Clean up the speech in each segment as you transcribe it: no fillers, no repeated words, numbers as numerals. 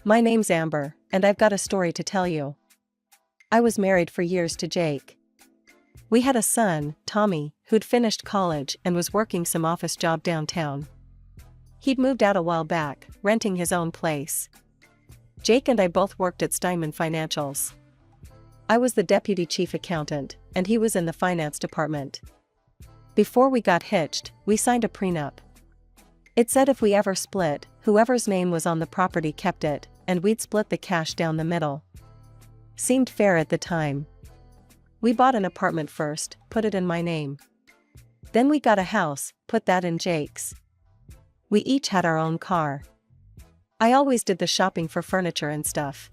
My name's Amber, and I've got a story to tell you. I was married for years to Jake. We had a son, Tommy, who'd finished college and was working some office job downtown. He'd moved out a while back, renting his own place. Jake and I both worked at Steinman Financials. I was the deputy chief accountant, and he was in the finance department. Before we got hitched, we signed a prenup. It said if we ever split, whoever's name was on the property kept it, and we'd split the cash down the middle. Seemed fair at the time. We bought an apartment first, put it in my name. Then we got a house, put that in Jake's. We each had our own car. I always did the shopping for furniture and stuff.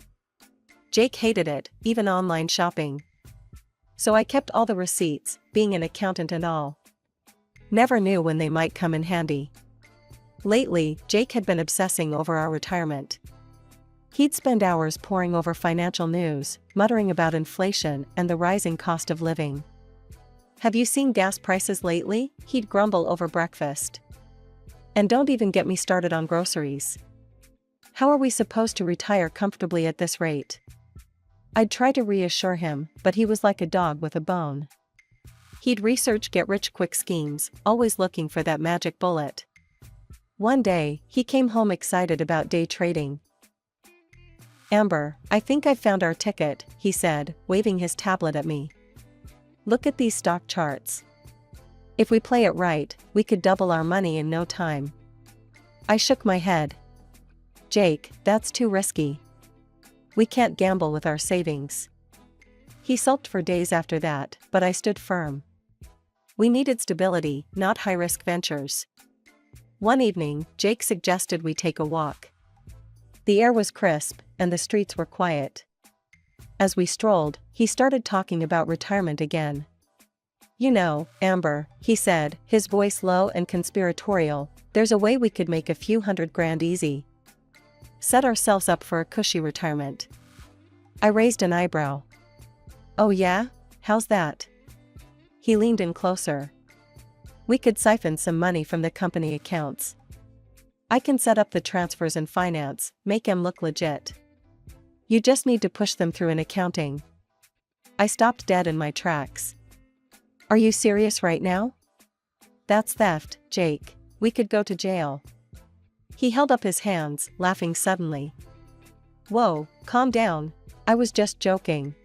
Jake hated it, even online shopping. So I kept all the receipts, being an accountant and all. Never knew when they might come in handy. Lately, Jake had been obsessing over our retirement. He'd spend hours poring over financial news, muttering about inflation and the rising cost of living. "Have you seen gas prices lately?" he'd grumble over breakfast. "And don't even get me started on groceries. How are we supposed to retire comfortably at this rate?" I'd try to reassure him, but he was like a dog with a bone. He'd research get-rich-quick schemes, always looking for that magic bullet. One day, he came home excited about day trading. "Amber, I think I found our ticket," he said, waving his tablet at me. "Look at these stock charts. If we play it right, we could double our money in no time." I shook my head. "Jake, that's too risky. We can't gamble with our savings." He sulked for days after that, but I stood firm. We needed stability, not high-risk ventures. One evening, Jake suggested we take a walk. The air was crisp, and the streets were quiet. As we strolled, he started talking about retirement again. "You know, Amber," he said, his voice low and conspiratorial, "there's a way we could make a few $100,000 easy. Set ourselves up for a cushy retirement." I raised an eyebrow. "Oh yeah? How's that?" He leaned in closer. "We could siphon some money from the company accounts. I can set up the transfers and finance, make them look legit. You just need to push them through in accounting." I stopped dead in my tracks. "Are you serious right now? That's theft, Jake. We could go to jail." He held up his hands, laughing suddenly. "Whoa, calm down. I was just joking.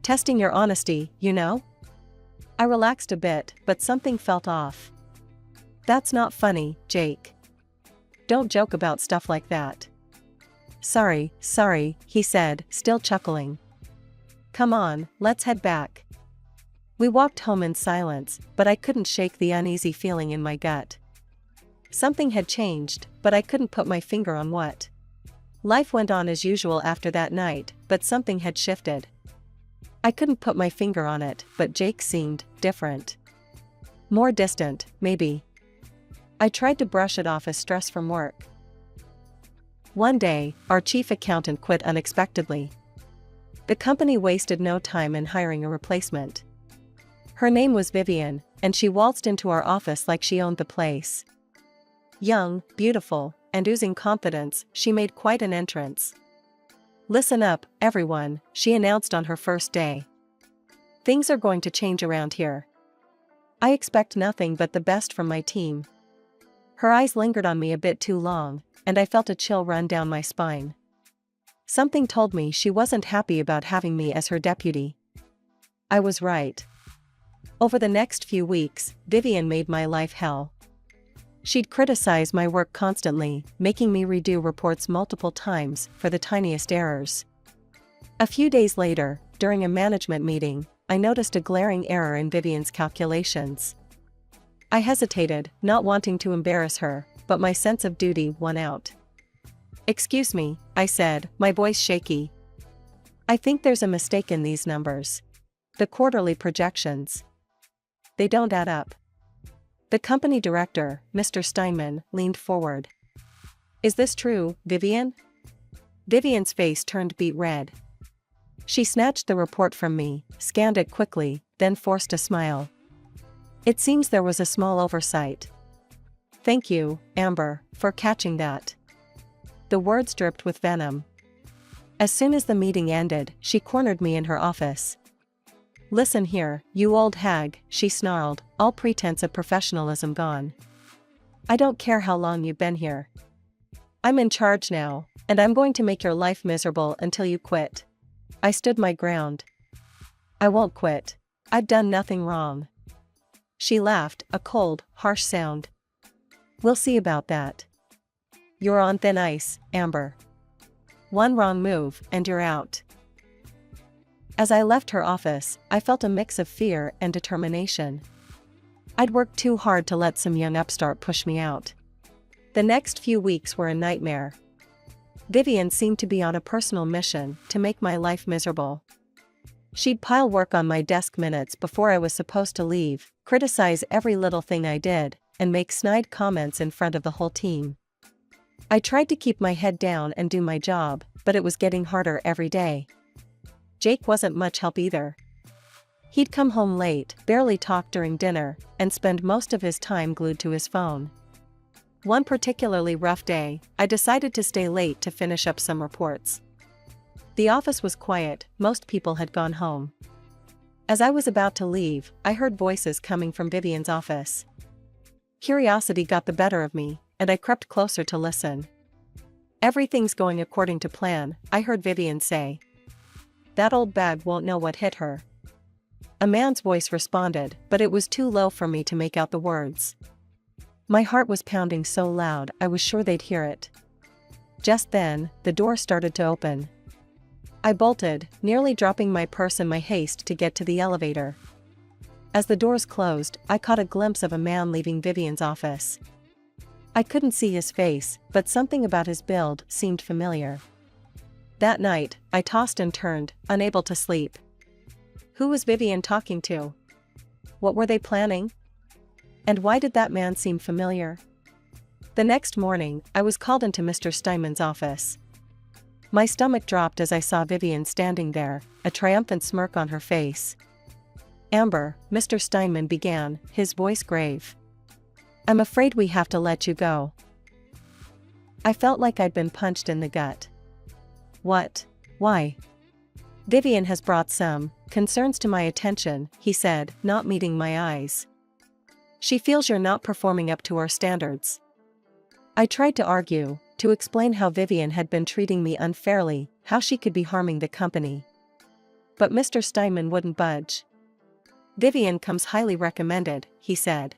Testing your honesty, you know?" I relaxed a bit, but something felt off. "That's not funny, Jake. Don't joke about stuff like that." Sorry, he said, still chuckling. "Come on, let's head back." We walked home in silence, but I couldn't shake the uneasy feeling in my gut. Something had changed, but I couldn't put my finger on what. Life went on as usual after that night, but something had shifted. I couldn't put my finger on it, but Jake seemed different. More distant, maybe. I tried to brush it off as stress from work. One day, our chief accountant quit unexpectedly. The company wasted no time in hiring a replacement. Her name was Vivian, and she waltzed into our office like she owned the place. Young, beautiful, and oozing confidence, she made quite an entrance. "Listen up, everyone," she announced on her first day. "Things are going to change around here. I expect nothing but the best from my team." Her eyes lingered on me a bit too long, and I felt a chill run down my spine. Something told me she wasn't happy about having me as her deputy. I was right. Over the next few weeks, Vivian made my life hell. She'd criticize my work constantly, making me redo reports multiple times for the tiniest errors. A few days later, during a management meeting, I noticed a glaring error in Vivian's calculations. I hesitated, not wanting to embarrass her, but my sense of duty won out. "Excuse me," I said, my voice shaky. "I think there's a mistake in these numbers. The quarterly projections. They don't add up." The company director, Mr. Steinman, leaned forward. "Is this true, Vivian?" Vivian's face turned beet red. She snatched the report from me, scanned it quickly, then forced a smile. "It seems there was a small oversight. Thank you, Amber, for catching that." The words dripped with venom. As soon as the meeting ended, she cornered me in her office. "Listen here, you old hag," she snarled, all pretense of professionalism gone. "I don't care how long you've been here. I'm in charge now, and I'm going to make your life miserable until you quit." I stood my ground. "I won't quit. I've done nothing wrong." She laughed, a cold, harsh sound. "We'll see about that. You're on thin ice, Amber. One wrong move, and you're out." As I left her office, I felt a mix of fear and determination. I'd worked too hard to let some young upstart push me out. The next few weeks were a nightmare. Vivian seemed to be on a personal mission to make my life miserable. She'd pile work on my desk minutes before I was supposed to leave, criticize every little thing I did, and make snide comments in front of the whole team. I tried to keep my head down and do my job, but it was getting harder every day. Jake wasn't much help either. He'd come home late, barely talk during dinner, and spend most of his time glued to his phone. One particularly rough day, I decided to stay late to finish up some reports. The office was quiet, most people had gone home. As I was about to leave, I heard voices coming from Vivian's office. Curiosity got the better of me, and I crept closer to listen. "Everything's going according to plan," I heard Vivian say. "That old bag won't know what hit her." A man's voice responded, but it was too low for me to make out the words. My heart was pounding so loud I was sure they'd hear it. Just then, the door started to open. I bolted, nearly dropping my purse in my haste to get to the elevator. As the doors closed, I caught a glimpse of a man leaving Vivian's office. I couldn't see his face, but something about his build seemed familiar. That night, I tossed and turned, unable to sleep. Who was Vivian talking to? What were they planning? And why did that man seem familiar? The next morning, I was called into Mr. Steinman's office. My stomach dropped as I saw Vivian standing there, a triumphant smirk on her face. "Amber," Mr. Steinman began, his voice grave. "I'm afraid we have to let you go." I felt like I'd been punched in the gut. "What? Why?" "Vivian has brought some concerns to my attention," he said, not meeting my eyes. "She feels you're not performing up to our standards." I tried to argue, to explain how Vivian had been treating me unfairly, how she could be harming the company. But Mr. Steinman wouldn't budge. "Vivian comes highly recommended," he said.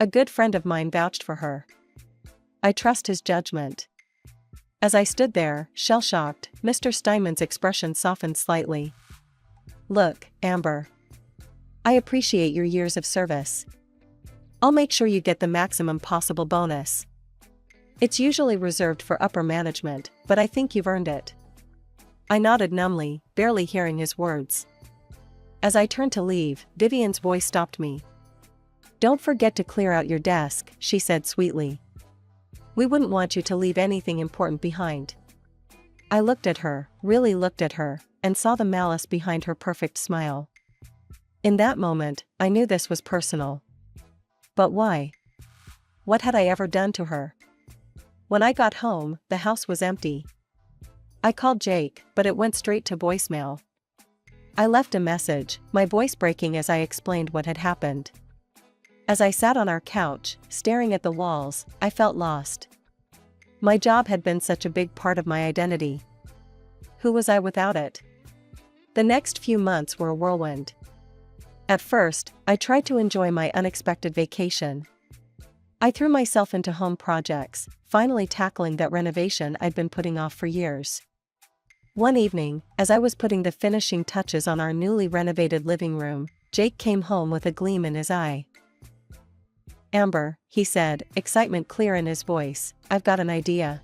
"A good friend of mine vouched for her. I trust his judgment." As I stood there, shell-shocked, Mr. Steinman's expression softened slightly. "Look, Amber. I appreciate your years of service. I'll make sure you get the maximum possible bonus. It's usually reserved for upper management, but I think you've earned it." I nodded numbly, barely hearing his words. As I turned to leave, Vivian's voice stopped me. "Don't forget to clear out your desk," she said sweetly. "We wouldn't want you to leave anything important behind." I looked at her, really looked at her, and saw the malice behind her perfect smile. In that moment, I knew this was personal. But why? What had I ever done to her? When I got home, the house was empty. I called Jake, but it went straight to voicemail. I left a message, my voice breaking as I explained what had happened. As I sat on our couch, staring at the walls, I felt lost. My job had been such a big part of my identity. Who was I without it? The next few months were a whirlwind. At first, I tried to enjoy my unexpected vacation. I threw myself into home projects, finally tackling that renovation I'd been putting off for years. One evening, as I was putting the finishing touches on our newly renovated living room, Jake came home with a gleam in his eye. "Amber," he said, excitement clear in his voice, "I've got an idea.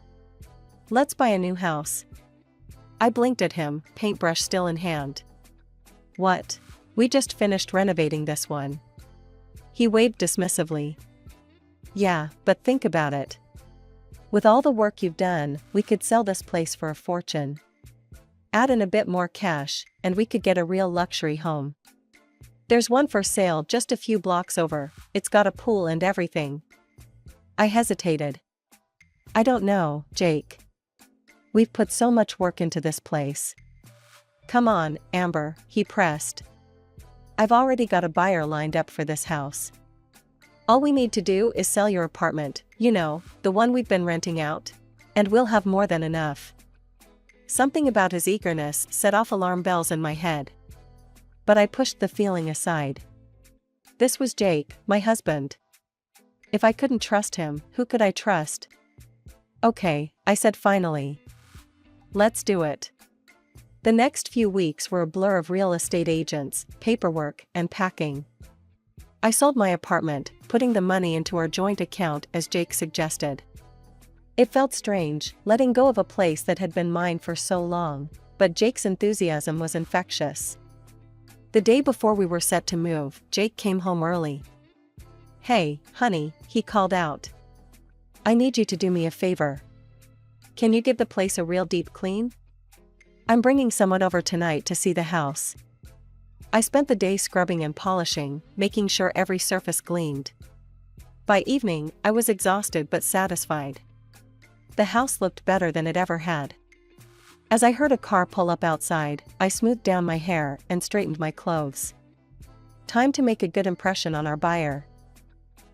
Let's buy a new house." I blinked at him, paintbrush still in hand. "What? We just finished renovating this one." He waved dismissively. "Yeah, but think about it. With all the work you've done, we could sell this place for a fortune. Add in a bit more cash, and we could get a real luxury home. There's one for sale just a few blocks over, it's got a pool and everything." I hesitated. "I don't know, Jake. We've put so much work into this place. Come on, Amber, he pressed. I've already got a buyer lined up for this house. All we need to do is sell your apartment, you know, the one we've been renting out. And we'll have more than enough. Something about his eagerness set off alarm bells in my head. But I pushed the feeling aside. This was Jake, my husband. If I couldn't trust him, who could I trust? Okay, I said finally. Let's do it. The next few weeks were a blur of real estate agents, paperwork, and packing. I sold my apartment, putting the money into our joint account as Jake suggested. It felt strange, letting go of a place that had been mine for so long, but Jake's enthusiasm was infectious. The day before we were set to move, Jake came home early. Hey, honey, he called out. I need you to do me a favor. Can you give the place a real deep clean? I'm bringing someone over tonight to see the house. I spent the day scrubbing and polishing, making sure every surface gleamed. By evening, I was exhausted but satisfied. The house looked better than it ever had. As I heard a car pull up outside, I smoothed down my hair and straightened my clothes. Time to make a good impression on our buyer.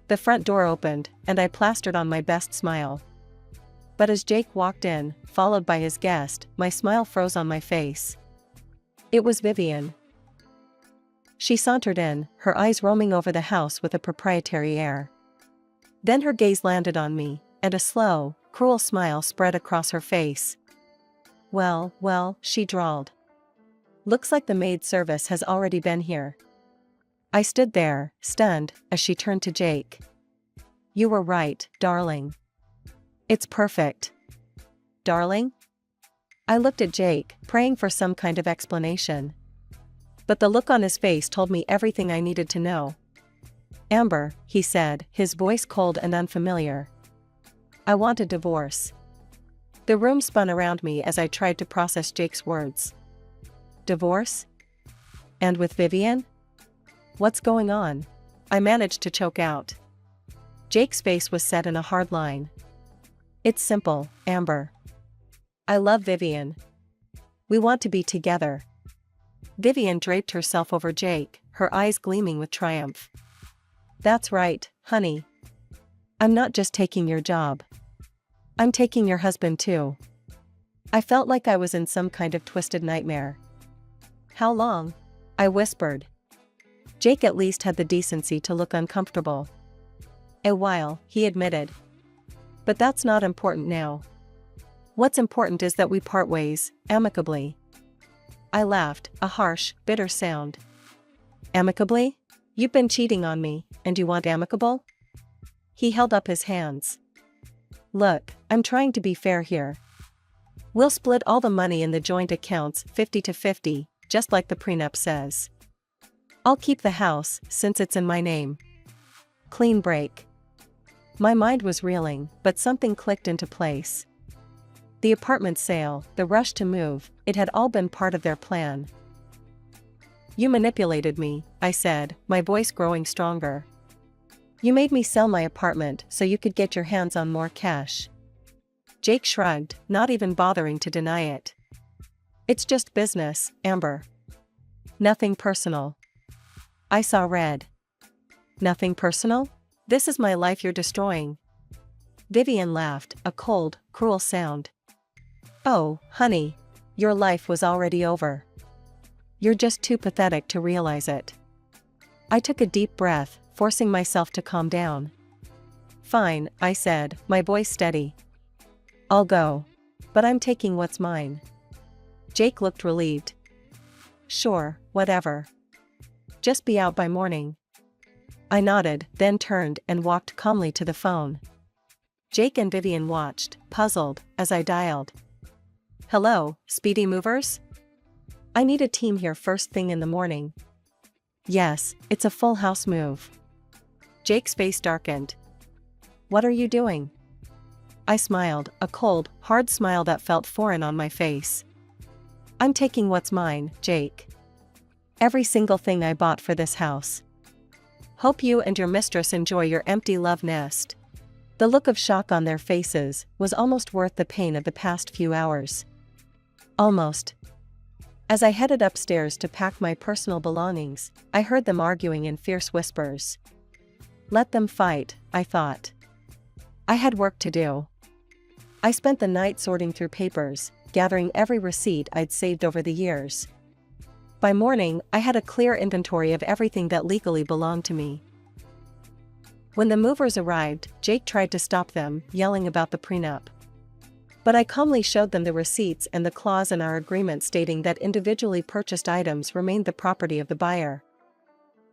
The front door opened, and I plastered on my best smile. But as Jake walked in, followed by his guest, my smile froze on my face. It was Vivian. She sauntered in, her eyes roaming over the house with a proprietary air. Then her gaze landed on me, and a slow, cruel smile spread across her face. Well, she drawled. Looks like the maid service has already been here. I stood there, stunned, as she turned to Jake. You were right, darling. It's perfect. Darling? I looked at Jake, praying for some kind of explanation. But the look on his face told me everything I needed to know. Amber, he said, his voice cold and unfamiliar. I want a divorce. The room spun around me as I tried to process Jake's words. Divorce? And with Vivian? What's going on? I managed to choke out. Jake's face was set in a hard line. It's simple, Amber. I love Vivian. We want to be together. Vivian draped herself over Jake, her eyes gleaming with triumph. That's right, honey. I'm not just taking your job. I'm taking your husband too. I felt like I was in some kind of twisted nightmare. How long? I whispered. Jake at least had the decency to look uncomfortable. A while, he admitted. But that's not important now. What's important is that we part ways, amicably. I laughed, a harsh, bitter sound. Amicably? You've been cheating on me, and you want amicable? He held up his hands. Look, I'm trying to be fair here. We'll split all the money in the joint accounts 50-50, just like the prenup says. I'll keep the house, since it's in my name. Clean break. My mind was reeling, but something clicked into place. The apartment sale, the rush to move, it had all been part of their plan. You manipulated me, I said, my voice growing stronger. You made me sell my apartment so you could get your hands on more cash. Jake shrugged, not even bothering to deny it. It's just business, Amber. Nothing personal. I saw red. Nothing personal? This is my life you're destroying. Vivian laughed, a cold, cruel sound. Oh, honey. Your life was already over. You're just too pathetic to realize it. I took a deep breath, forcing myself to calm down. Fine, I said, my voice steady. I'll go. But I'm taking what's mine. Jake looked relieved. Sure, whatever. Just be out by morning. I nodded, then turned and walked calmly to the phone. Jake and Vivian watched, puzzled, as I dialed. Hello, Speedy Movers? I need a team here first thing in the morning. Yes, it's a full house move. Jake's face darkened. What are you doing? I smiled, a cold, hard smile that felt foreign on my face. I'm taking what's mine, Jake. Every single thing I bought for this house. Hope you and your mistress enjoy your empty love nest. The look of shock on their faces was almost worth the pain of the past few hours. Almost. As I headed upstairs to pack my personal belongings, I heard them arguing in fierce whispers. Let them fight, I thought. I had work to do. I spent the night sorting through papers, gathering every receipt I'd saved over the years. By morning, I had a clear inventory of everything that legally belonged to me. When the movers arrived, Jake tried to stop them, yelling about the prenup. But I calmly showed them the receipts and the clause in our agreement stating that individually purchased items remained the property of the buyer.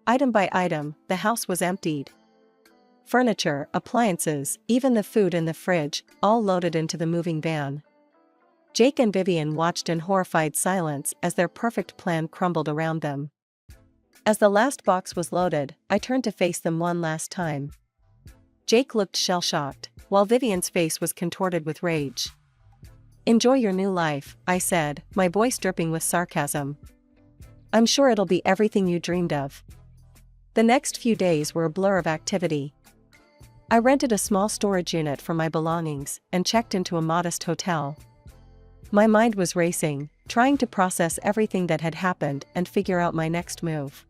Item by item, the house was emptied. Furniture, appliances, even the food in the fridge, all loaded into the moving van. Jake and Vivian watched in horrified silence as their perfect plan crumbled around them. As the last box was loaded, I turned to face them one last time. Jake looked shell-shocked, while Vivian's face was contorted with rage. Enjoy your new life, I said, my voice dripping with sarcasm. I'm sure it'll be everything you dreamed of. The next few days were a blur of activity. I rented a small storage unit for my belongings and checked into a modest hotel. My mind was racing, trying to process everything that had happened and figure out my next move.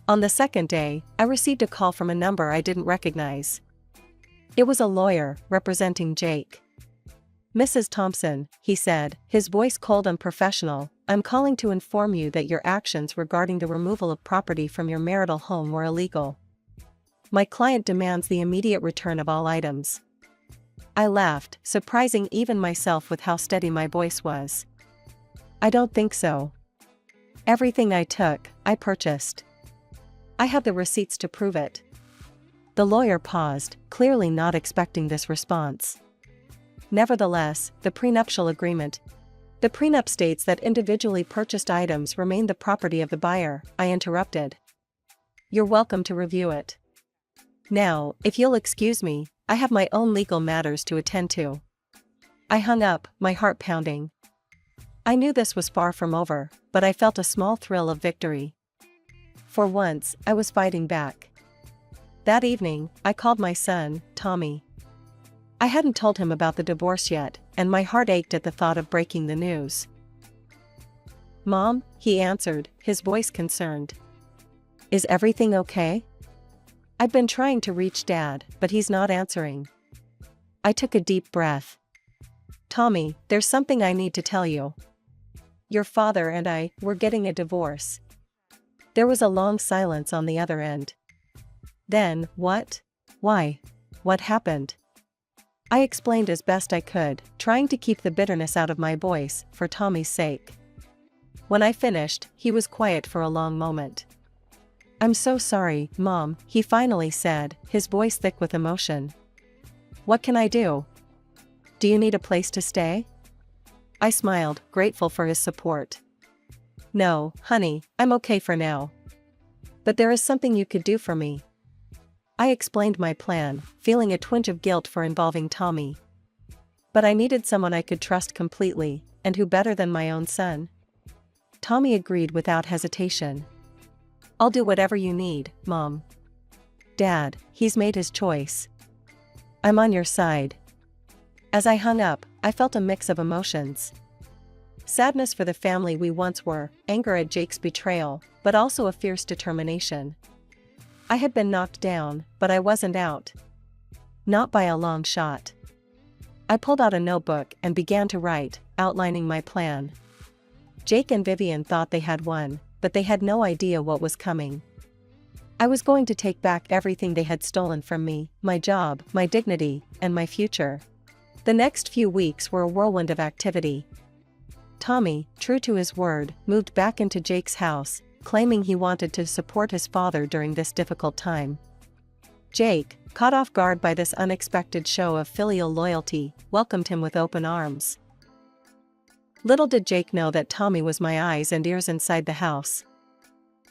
On the second day, I received a call from a number I didn't recognize. It was a lawyer, representing Jake. Mrs. Thompson, he said, his voice cold and professional, I'm calling to inform you that your actions regarding the removal of property from your marital home were illegal. My client demands the immediate return of all items. I laughed, surprising even myself with how steady my voice was. I don't think so. Everything I took, I purchased. I have the receipts to prove it. The lawyer paused, clearly not expecting this response. Nevertheless, the prenuptial agreement. The prenup states that individually purchased items remain the property of the buyer, I interrupted. You're welcome to review it. Now, if you'll excuse me, I have my own legal matters to attend to. I hung up, my heart pounding. I knew this was far from over, but I felt a small thrill of victory. For once, I was fighting back. That evening, I called my son, Tommy. I hadn't told him about the divorce yet, and my heart ached at the thought of breaking the news. Mom, he answered, his voice concerned. Is everything okay? I've been trying to reach Dad, but he's not answering. I took a deep breath. Tommy, there's something I need to tell you. Your father and I, we're getting a divorce. There was a long silence on the other end. Then, what? Why? What happened? I explained as best I could, trying to keep the bitterness out of my voice, for Tommy's sake. When I finished, he was quiet for a long moment. I'm so sorry, Mom, he finally said, his voice thick with emotion. What can I do? Do you need a place to stay? I smiled, grateful for his support. No, honey, I'm okay for now. But there is something you could do for me. I explained my plan, feeling a twinge of guilt for involving Tommy. But I needed someone I could trust completely, and who better than my own son? Tommy agreed without hesitation. I'll do whatever you need, Mom. Dad, he's made his choice. I'm on your side. As I hung up, I felt a mix of emotions. Sadness for the family we once were, anger at Jake's betrayal, but also a fierce determination. I had been knocked down, but I wasn't out. Not by a long shot. I pulled out a notebook and began to write, outlining my plan. Jake and Vivian thought they had won, but they had no idea what was coming. I was going to take back everything they had stolen from me, my job, my dignity, and my future. The next few weeks were a whirlwind of activity. Tommy, true to his word, moved back into Jake's house, claiming he wanted to support his father during this difficult time. Jake, caught off guard by this unexpected show of filial loyalty, welcomed him with open arms. Little did Jake know that Tommy was my eyes and ears inside the house.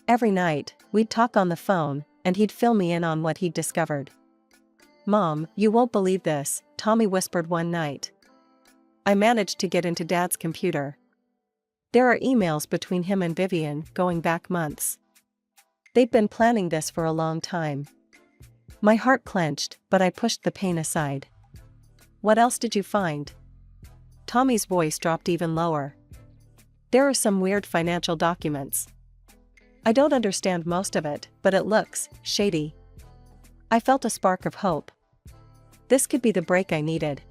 Every night, we'd talk on the phone, and he'd fill me in on what he'd discovered. Mom, you won't believe this, Tommy whispered one night. I managed to get into Dad's computer. There are emails between him and Vivian, going back months. They'd been planning this for a long time. My heart clenched, but I pushed the pain aside. What else did you find? Tommy's voice dropped even lower. There are some weird financial documents. I don't understand most of it, but it looks shady. I felt a spark of hope. This could be the break I needed.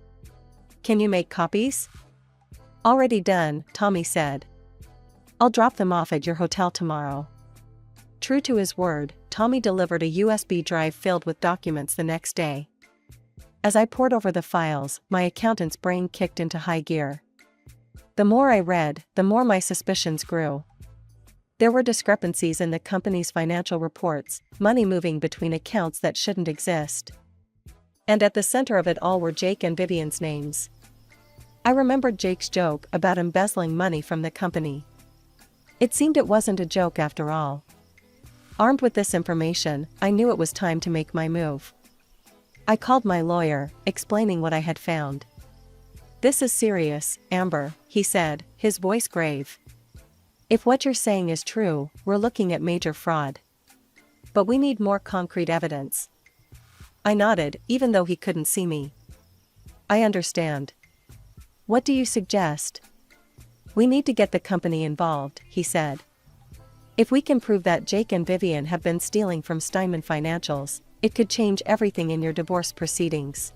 Can you make copies? Already done, Tommy said. I'll drop them off at your hotel tomorrow. True to his word, Tommy delivered a USB drive filled with documents the next day. As I pored over the files, my accountant's brain kicked into high gear. The more I read, the more my suspicions grew. There were discrepancies in the company's financial reports, money moving between accounts that shouldn't exist. And at the center of it all were Jake and Vivian's names. I remembered Jake's joke about embezzling money from the company. It seemed it wasn't a joke after all. Armed with this information, I knew it was time to make my move. I called my lawyer, explaining what I had found. This is serious, Amber, he said, his voice grave. If what you're saying is true, we're looking at major fraud. But we need more concrete evidence. I nodded, even though he couldn't see me. I understand. What do you suggest? We need to get the company involved, he said. If we can prove that Jake and Vivian have been stealing from Steinman Financials, it could change everything in your divorce proceedings.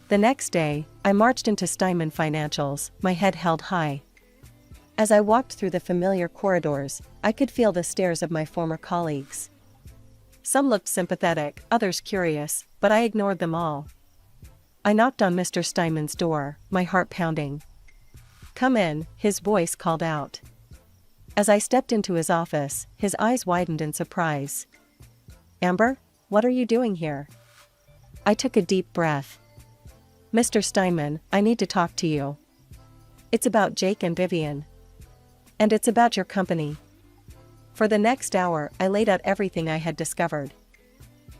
The next day, I marched into Steinman Financials, my head held high. As I walked through the familiar corridors, I could feel the stares of my former colleagues. Some looked sympathetic, others curious, but I ignored them all. I knocked on Mr. Steinman's door, my heart pounding. Come in, his voice called out. As I stepped into his office, his eyes widened in surprise. Amber, what are you doing here? I took a deep breath. Mr. Steinman, I need to talk to you. It's about Jake and Vivian. And it's about your company. For the next hour, I laid out everything I had discovered.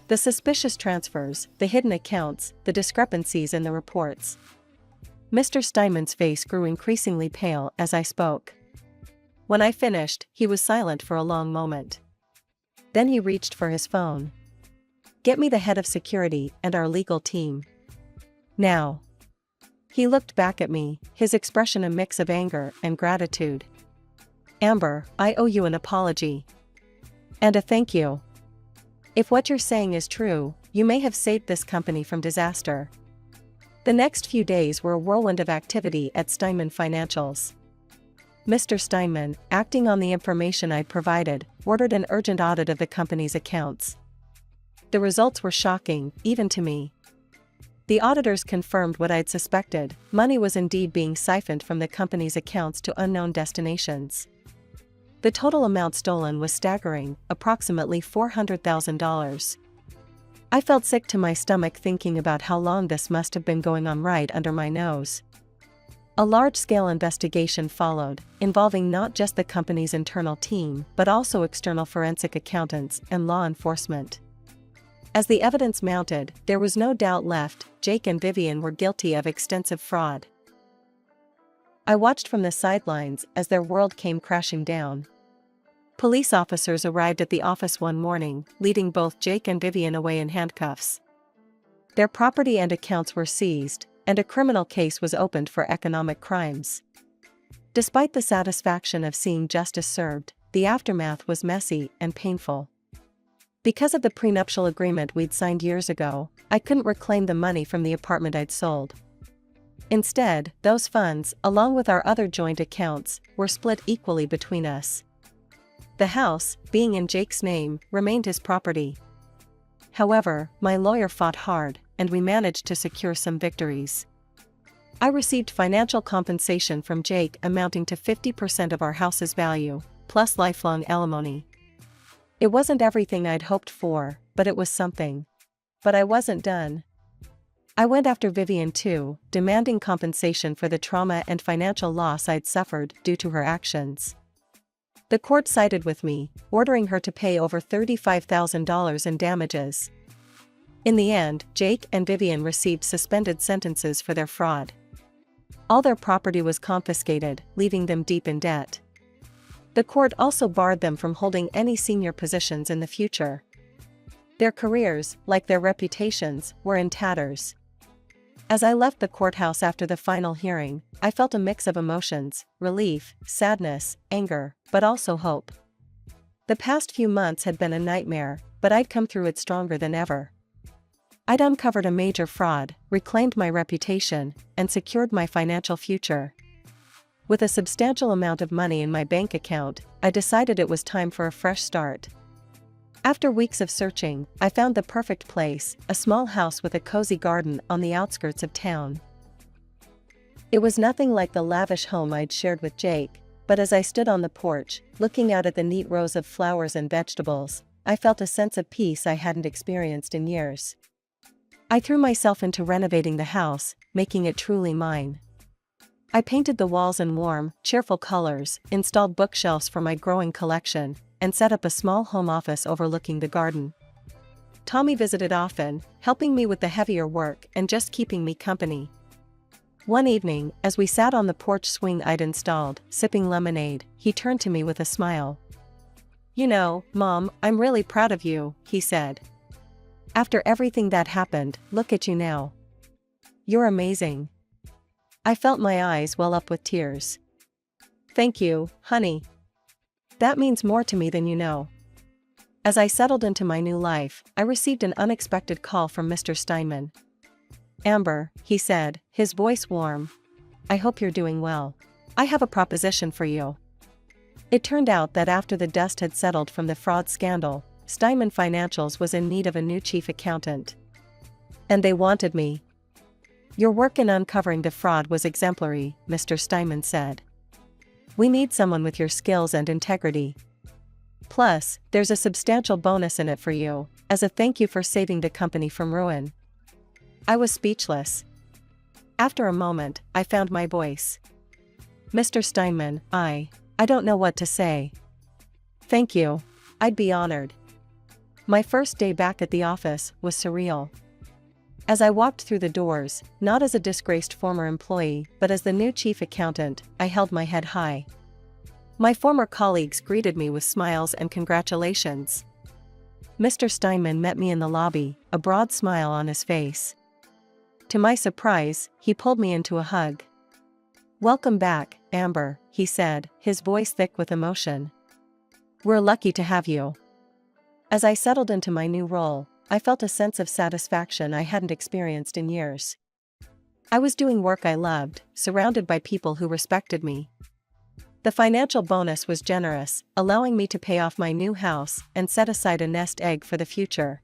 The suspicious transfers, the hidden accounts, the discrepancies in the reports. Mr. Steinman's face grew increasingly pale as I spoke. When I finished, he was silent for a long moment. Then he reached for his phone. Get me the head of security and our legal team. Now. He looked back at me, his expression a mix of anger and gratitude. Amber, I owe you an apology. And a thank you. If what you're saying is true, you may have saved this company from disaster. The next few days were a whirlwind of activity at Steinman Financials. Mr. Steinman, acting on the information I'd provided, ordered an urgent audit of the company's accounts. The results were shocking, even to me. The auditors confirmed what I'd suspected: money was indeed being siphoned from the company's accounts to unknown destinations. The total amount stolen was staggering, approximately $400,000. I felt sick to my stomach thinking about how long this must have been going on right under my nose. A large-scale investigation followed, involving not just the company's internal team, but also external forensic accountants and law enforcement. As the evidence mounted, there was no doubt left: Jake and Vivian were guilty of extensive fraud. I watched from the sidelines as their world came crashing down. Police officers arrived at the office one morning, leading both Jake and Vivian away in handcuffs. Their property and accounts were seized, and a criminal case was opened for economic crimes. Despite the satisfaction of seeing justice served, the aftermath was messy and painful. Because of the prenuptial agreement we'd signed years ago, I couldn't reclaim the money from the apartment I'd sold. Instead, those funds, along with our other joint accounts, were split equally between us. The house, being in Jake's name, remained his property. However, my lawyer fought hard, and we managed to secure some victories. I received financial compensation from Jake amounting to 50% of our house's value, plus lifelong alimony. It wasn't everything I'd hoped for, but it was something. But I wasn't done. I went after Vivian too, demanding compensation for the trauma and financial loss I'd suffered due to her actions. The court sided with me, ordering her to pay over $35,000 in damages. In the end, Jake and Vivian received suspended sentences for their fraud. All their property was confiscated, leaving them deep in debt. The court also barred them from holding any senior positions in the future. Their careers, like their reputations, were in tatters. As I left the courthouse after the final hearing, I felt a mix of emotions: relief, sadness, anger, but also hope. The past few months had been a nightmare, but I'd come through it stronger than ever. I'd uncovered a major fraud, reclaimed my reputation, and secured my financial future. With a substantial amount of money in my bank account, I decided it was time for a fresh start. After weeks of searching, I found the perfect place, a small house with a cozy garden on the outskirts of town. It was nothing like the lavish home I'd shared with Jake, but as I stood on the porch, looking out at the neat rows of flowers and vegetables, I felt a sense of peace I hadn't experienced in years. I threw myself into renovating the house, making it truly mine. I painted the walls in warm, cheerful colors, installed bookshelves for my growing collection, and set up a small home office overlooking the garden. Tommy visited often, helping me with the heavier work and just keeping me company. One evening, as we sat on the porch swing I'd installed, sipping lemonade, he turned to me with a smile. "You know, Mom, I'm really proud of you," he said. "After everything that happened, look at you now. You're amazing." I felt my eyes well up with tears. "Thank you, honey. That means more to me than you know." As I settled into my new life, I received an unexpected call from Mr. Steinman. "Amber," he said, his voice warm. "I hope you're doing well. I have a proposition for you." It turned out that after the dust had settled from the fraud scandal, Steinman Financials was in need of a new chief accountant. And they wanted me. "Your work in uncovering the fraud was exemplary," Mr. Steinman said. "We need someone with your skills and integrity. Plus, there's a substantial bonus in it for you, as a thank you for saving the company from ruin." I was speechless. After a moment, I found my voice. "Mr. Steinman, I don't know what to say. Thank you. I'd be honored." My first day back at the office was surreal. As I walked through the doors, not as a disgraced former employee, but as the new chief accountant, I held my head high. My former colleagues greeted me with smiles and congratulations. Mr. Steinman met me in the lobby, a broad smile on his face. To my surprise, he pulled me into a hug. "Welcome back, Amber," he said, his voice thick with emotion. "We're lucky to have you." As I settled into my new role, I felt a sense of satisfaction I hadn't experienced in years. I was doing work I loved, surrounded by people who respected me. The financial bonus was generous, allowing me to pay off my new house and set aside a nest egg for the future.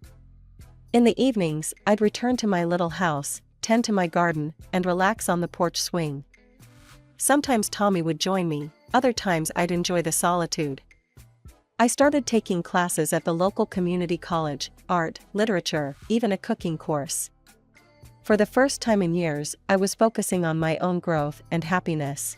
In the evenings, I'd return to my little house, tend to my garden, and relax on the porch swing. Sometimes Tommy would join me, other times I'd enjoy the solitude. I started taking classes at the local community college, art, literature, even a cooking course. For the first time in years, I was focusing on my own growth and happiness.